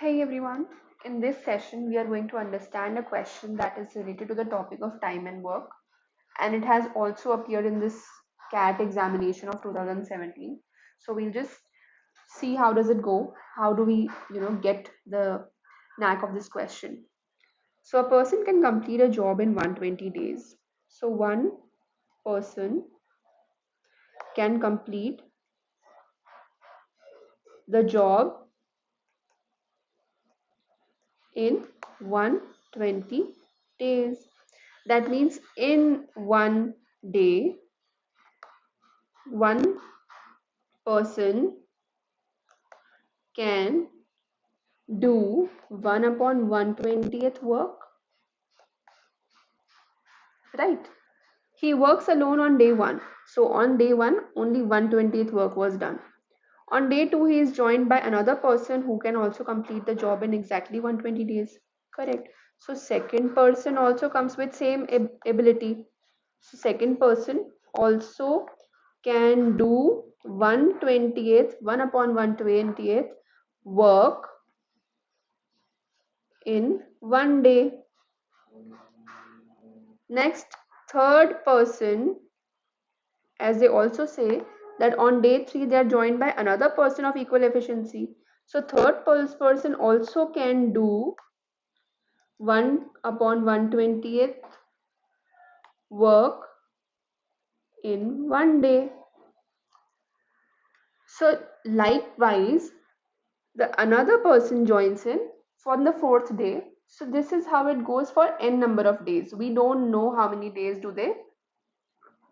Hey everyone, in this session we are going to understand a question that is related to the topic of time and work, and it has also appeared in this CAT examination of 2017. So we'll just see how does it go, how do we get the knack of this question. So a person can complete a job in 120 days. So one person can complete the job in 120 days. That means in one day, one person can do 1 upon 120th work, right? He works alone on day 1. So on day 1, only 120th work was done. On day 2, he is joined by another person who can also complete the job in exactly 120 days. Correct. So second person also comes with same ability. So second person also can do 120th, 1 upon 120th work in one day. Next, third person, as they also say that on day 3 they are joined by another person of equal efficiency. So third person also can do 1 upon 120th work in one day. So likewise, the another person joins in for the fourth day. So this is how it goes for n number of days. We don't know how many days do they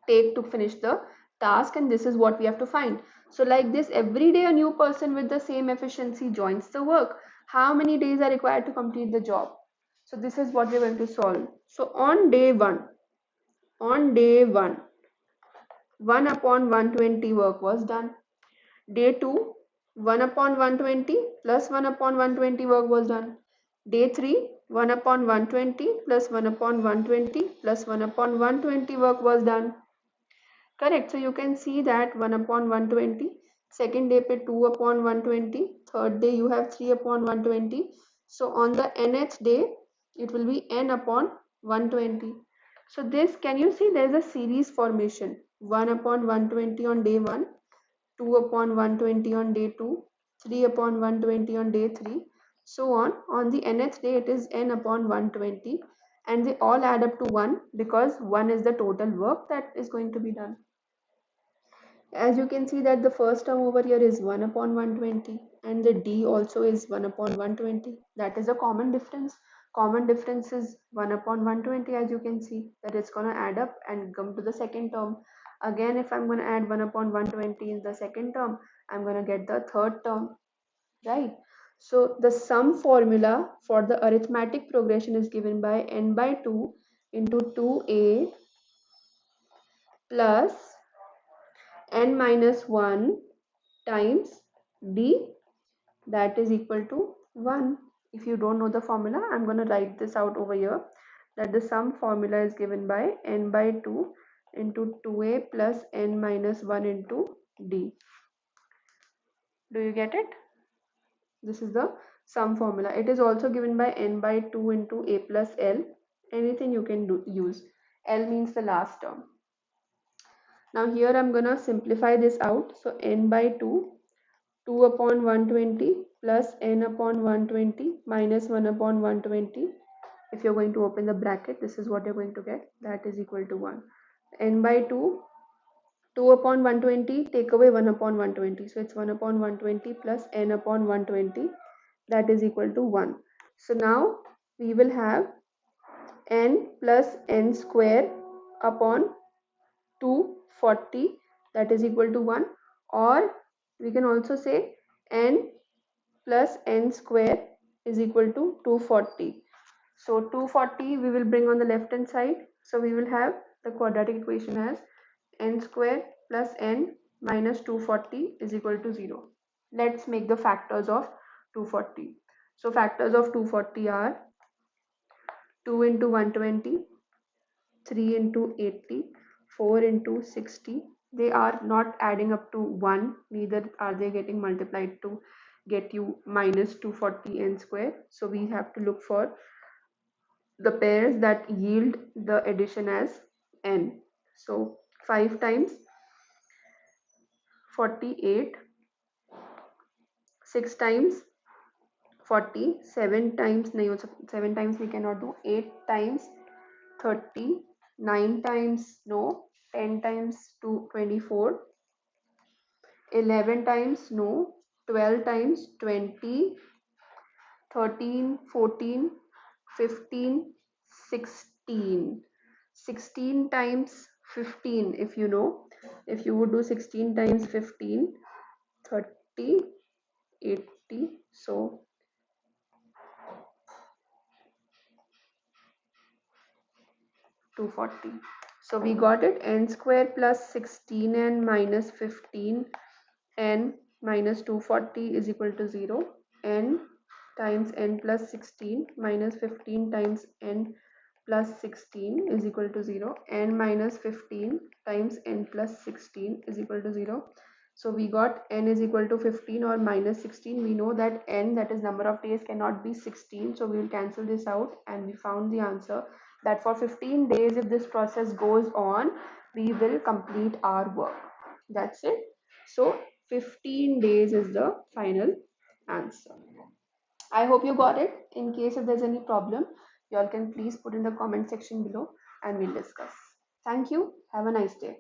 take to finish the task, and this is what we have to find. So like this, every day a new person with the same efficiency joins the work. How many days are required to complete the job? So this is what we're going to solve. So on day 1, 1 upon 120 work was done. Day 2, 1 upon 120 plus 1 upon 120 work was done. Day 3, 1 upon 120 plus 1 upon 120 plus 1 upon 120 work was done. Correct. So you can see that 1 upon 120. Second day pe 2 upon 120. Third day you have 3 upon 120. So on the nth day, it will be n upon 120. So this, can you see there is a series formation. 1 upon 120 on day 1. 2 upon 120 on day 2, 3 upon 120 on day 3, so on. On the nth day, it is n upon 120, and they all add up to 1 because 1 is the total work that is going to be done. As you can see that the first term over here is 1 upon 120, and the d also is 1 upon 120. That is a common difference. Common difference is 1 upon 120, as you can see that it's going to add up and come to the second term. Again, if I'm going to add 1 upon 120 in the second term, I'm going to get the third term, right? So the sum formula for the arithmetic progression is given by n by 2 into 2a plus n minus 1 times d, that is equal to 1. If you don't know the formula, I'm going to write this out over here, that the sum formula is given by n by 2 into 2a plus n minus 1 into d. Do you get it? This is the sum formula. It is also given by n by 2 into a plus l. Anything you can use. L means the last term. Now here I'm going to simplify this out. So n by 2, 2 upon 120 plus n upon 120 minus 1 upon 120. If you're going to open the bracket, this is what you're going to get. That is equal to 1. N by 2, 2 upon 120, take away 1 upon 120. So it's 1 upon 120 plus n upon 120. That is equal to 1. So now we will have n plus n square upon 240, that is equal to 1, or we can also say n plus n square is equal to 240. So 240 we will bring on the left hand side. So we will have the quadratic equation as n square plus n minus 240 is equal to 0. Let's make the factors of 240. So factors of 240 are 2 into 120, 3 into 80, 4 into 60. They are not adding up to 1, neither are they getting multiplied to get you minus 240 n square. So we have to look for the pairs that yield the addition as n. So 5 times 48, 6 times 40, 7 times, no, 7 times we cannot do, 8 times 30, 9 times no, 10 times 2, 24, 11 times no, 12 times 20, 13, 14, 15, 16. 16 times 15, if you know, if you would do 16 times 15, 30, 80, so 240. So we got it, n square plus 16n minus 15n minus 240 is equal to 0. N times n plus 16 minus 15 times n plus 16 is equal to 0. N minus 15 times n plus 16 is equal to 0. So we got n is equal to 15 or minus 16. We know that n, that is number of days, cannot be 16. So we will cancel this out, and we found the answer that for 15 days, if this process goes on, we will complete our work. That's it. So 15 days is the final answer. I hope you got it. In case if there's any problem, you all can please put in the comment section below and we'll discuss. Thank you. Have a nice day.